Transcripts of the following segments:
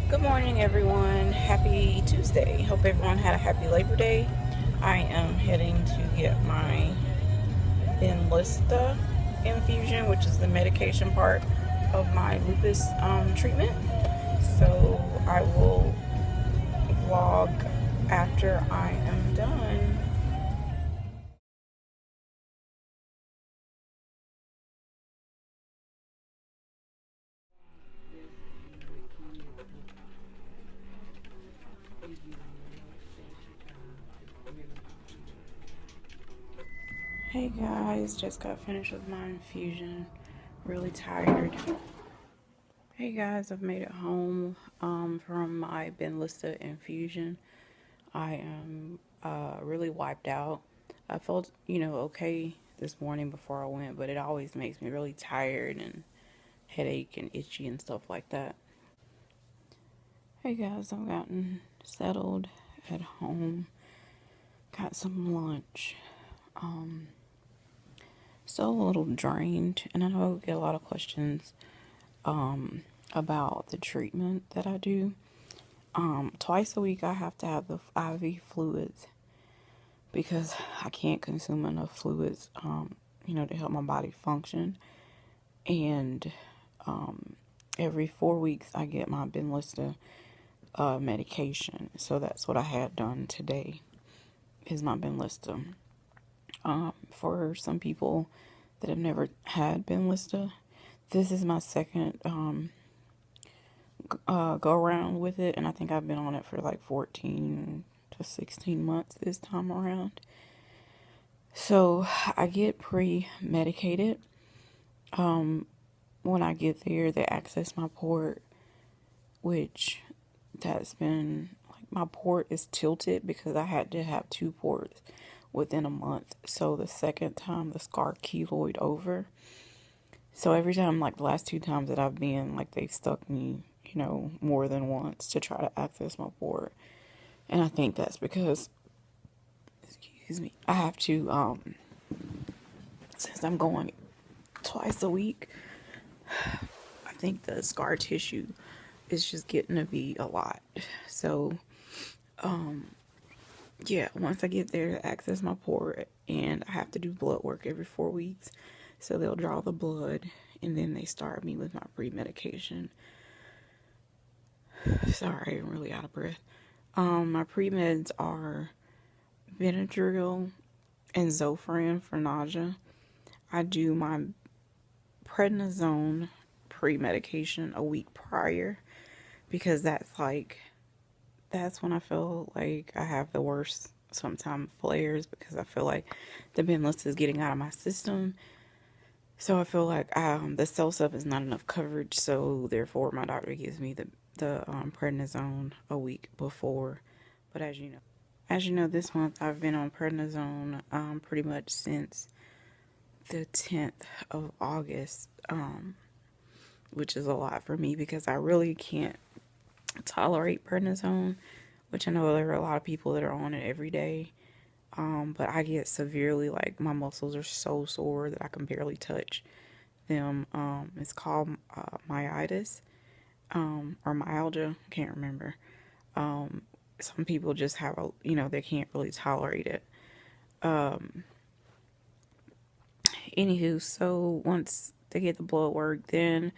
Good morning, everyone. Happy Tuesday. Hope everyone had a happy Labor Day. I am heading to get my Benlysta Infusion, which is the medication part of my lupus treatment. So I will vlog after I am done. Hey guys, just got finished with my infusion. Really tired. Hey guys, I've made it home from my Benlysta infusion. I am really wiped out. I felt, okay this morning before I went, but it always makes me really tired and headache and itchy and stuff like that. Hey guys, I've gotten settled at home. Got some lunch. Um, Still a little drained, and I know I get a lot of questions about the treatment that I do. Twice a week I have to have the IV fluids because I can't consume enough fluids, to help my body function. And every 4 weeks I get my Benlysta medication. So that's what I had done today, is my Benlysta. For some people that have never had Benlysta, this is my second go around with it, and I think I've been on it for like 14 to 16 months this time around. So I get pre-medicated. When I get there, they access my port, which that's been like, my port is tilted because I had to have two ports within a month. So the second time the scar keloid over. So every time, like the last two times that I've been, like they've stuck me, more than once to try to access my port. And I think that's because, excuse me, I have to, since I'm going twice a week, I think the scar tissue is just getting to be a lot. So, yeah, once I get there to access my port, and I have to do blood work every 4 weeks. So they'll draw the blood, and then they start me with my pre-medication. Sorry, I'm really out of breath. My pre-meds are Benadryl and Zofran for nausea. I do my prednisone pre-medication a week prior because that's when I feel like I have the worst sometimes flares, because I feel like the Benlysta is getting out of my system. So I feel like the cell stuff is not enough coverage, so therefore my doctor gives me the prednisone a week before. But as you know, this month I've been on prednisone pretty much since the 10th of August, which is a lot for me because I really can't tolerate prednisone, which I know there are a lot of people that are on it every day. But I get severely, like, my muscles are so sore that I can barely touch them. It's called myelitis, or myalgia, can't remember. Some people just have they can't really tolerate it. Anywho, so once they get the blood work, then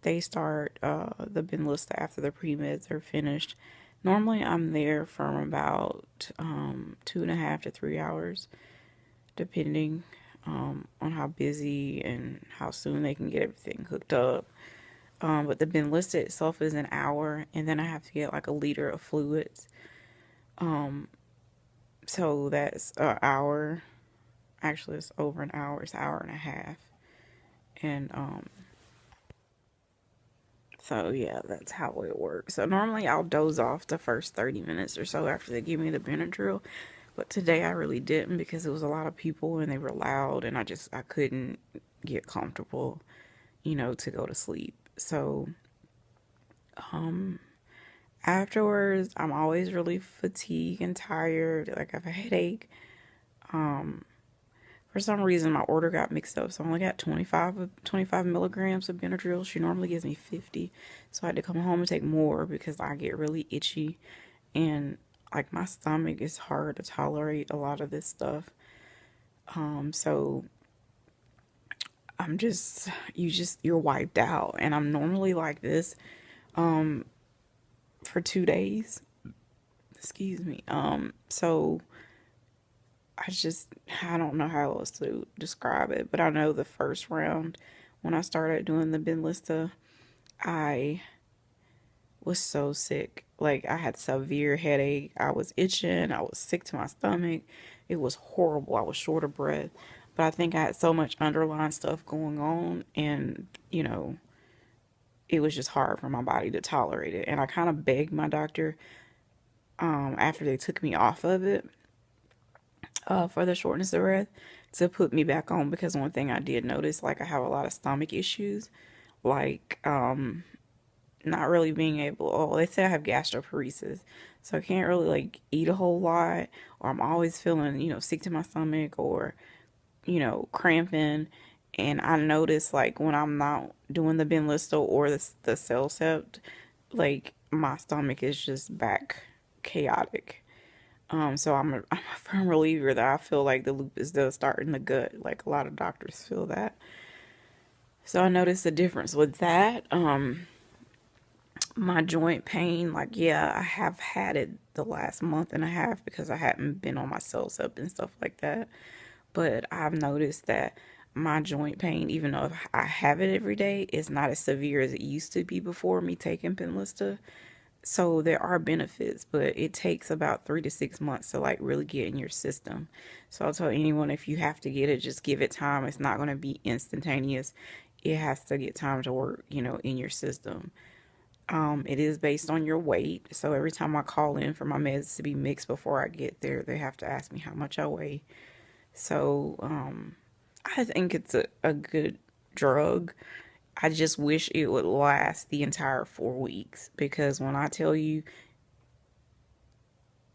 they start the Benlysta after the pre-meds are finished. Normally I'm there from about 2.5 to 3 hours, depending on how busy and how soon they can get everything hooked up. But the Benlysta itself is an hour, and then I have to get like a liter of fluids. So that's an hour. Actually, it's over an hour. It's an hour and a half. And so yeah, that's how it works. So normally I'll doze off the first 30 minutes or so after they give me the Benadryl. But today I really didn't because it was a lot of people and they were loud, and I couldn't get comfortable, to go to sleep. So afterwards I'm always really fatigued and tired, like I have a headache. For For some reason, my order got mixed up, so I only got 25 milligrams of Benadryl. She normally gives me 50, so I had to come home and take more because I get really itchy, and like my stomach is hard to tolerate a lot of this stuff. So you're wiped out, and I'm normally like this for 2 days. Excuse me. So I don't know how else to describe it, but I know the first round when I started doing the Benlysta, I was so sick. Like, I had severe headache. I was itching. I was sick to my stomach. It was horrible. I was short of breath. But I think I had so much underlying stuff going on, and, it was just hard for my body to tolerate it. And I kind of begged my doctor, after they took me off of it, for the shortness of breath, to put me back on, because one thing I did notice, like, I have a lot of stomach issues, like not really being able, oh, they say I have gastroparesis, so I can't really like eat a whole lot, or I'm always feeling, sick to my stomach, or cramping. And I notice, like, when I'm not doing the Benlysta or the Cellcept, like, my stomach is just back chaotic. So I'm a firm believer that I feel like the lupus does start in the gut. Like, a lot of doctors feel that. So I noticed a difference with that. My joint pain, like, yeah, I have had it the last month and a half because I hadn't been on my Cellcept and stuff like that. But I've noticed that my joint pain, even though I have it every day, is not as severe as it used to be before me taking Benlysta. So there are benefits, but it takes about 3 to 6 months to like really get in your system. So I'll tell anyone, if you have to get it, just give it time. It's not going to be instantaneous. It has to get time to work, in your system. It is based on your weight. So every time I call in for my meds to be mixed before I get there, they have to ask me how much I weigh. So I think it's a good drug. I just wish it would last the entire 4 weeks, because when I tell you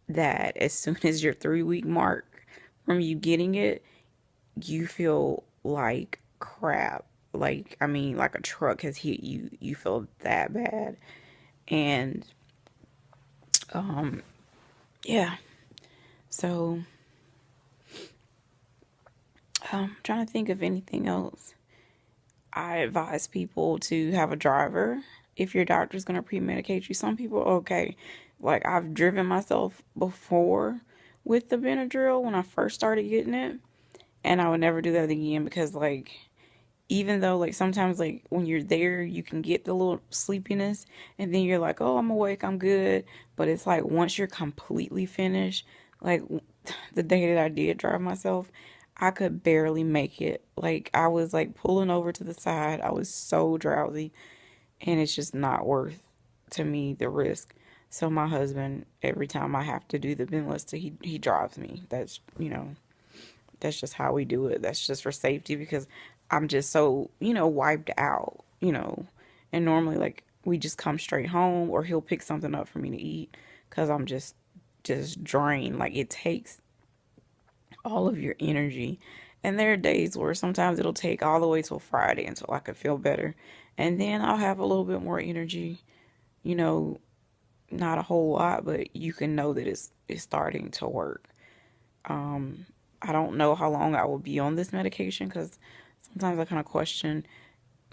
that as soon as your 3 week mark from you getting it, you feel like crap. Like, I mean, like a truck has hit you. You feel that bad. And yeah. So I'm trying to think of anything else. I advise people to have a driver if your doctor's going to pre-medicate you. Some people, okay, like, I've driven myself before with the Benadryl when I first started getting it, and I would never do that again, because, like, even though, like, sometimes, like, when you're there, you can get the little sleepiness, and then you're like, oh, I'm awake, I'm good. But it's like, once you're completely finished, like, the day that I did drive myself, I could barely make it. Like, I was like pulling over to the side. I was so drowsy, and it's just not worth to me the risk. So my husband, every time I have to do the Benlysta, he drives me. That's just how we do it. That's just for safety, because I'm just so, wiped out, And normally, like, we just come straight home, or he'll pick something up for me to eat, because I'm just drained. Like, it takes all of your energy. And there are days where sometimes it'll take all the way till Friday until I could feel better. And then I'll have a little bit more energy, you know, not a whole lot, but you can know that it's starting to work. I don't know how long I will be on this medication, because sometimes I kind of question,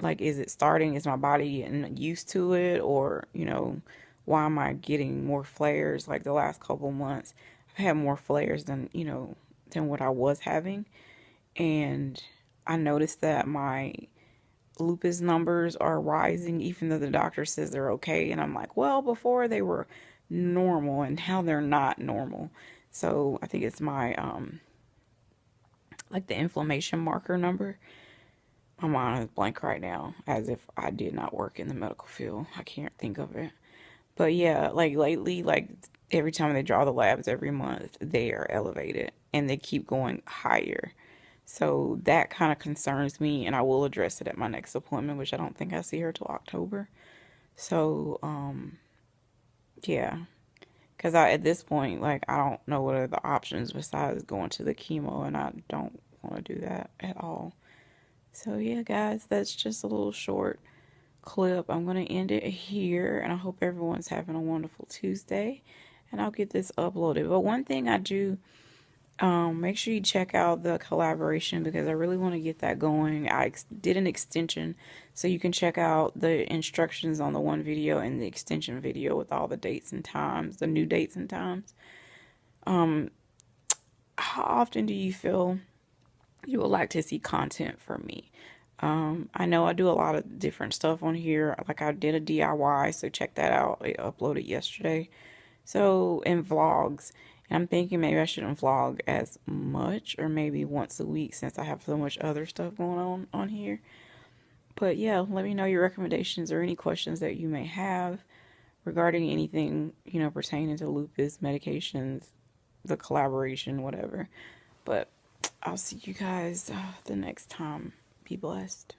like, is it starting? Is my body getting used to it? Or, why am I getting more flares? Like, the last couple months, I've had more flares than what I was having. And I noticed that my lupus numbers are rising, even though the doctor says they're okay. And I'm like, well, before they were normal, and now they're not normal. So I think it's my, like, the inflammation marker number. My mind is blank right now, as if I did not work in the medical field. I can't think of it. But yeah, like, lately, like, every time they draw the labs every month, they are elevated, and they keep going higher. So that kind of concerns me, and I will address it at my next appointment, which I don't think I see her till October. So, yeah, because at this point, like, I don't know what are the options besides going to the chemo, and I don't want to do that at all. So yeah, guys, that's just a little short clip. I'm going to end it here, and I hope everyone's having a wonderful Tuesday, and I'll get this uploaded. But one thing I do, make sure you check out the collaboration, because I really want to get that going. I did an extension, so you can check out the instructions on the one video and the extension video with all the dates and times, the new dates and times. How often do you feel you would like to see content from me? I know I do a lot of different stuff on here. Like I did a DIY, so check that out. I uploaded yesterday. So, in vlogs, and I'm thinking maybe I shouldn't vlog as much, or maybe once a week, since I have so much other stuff going on here. But yeah, let me know your recommendations or any questions that you may have regarding anything, you know, pertaining to lupus, medications, the collaboration, whatever. But I'll see you guys the next time. Be blessed.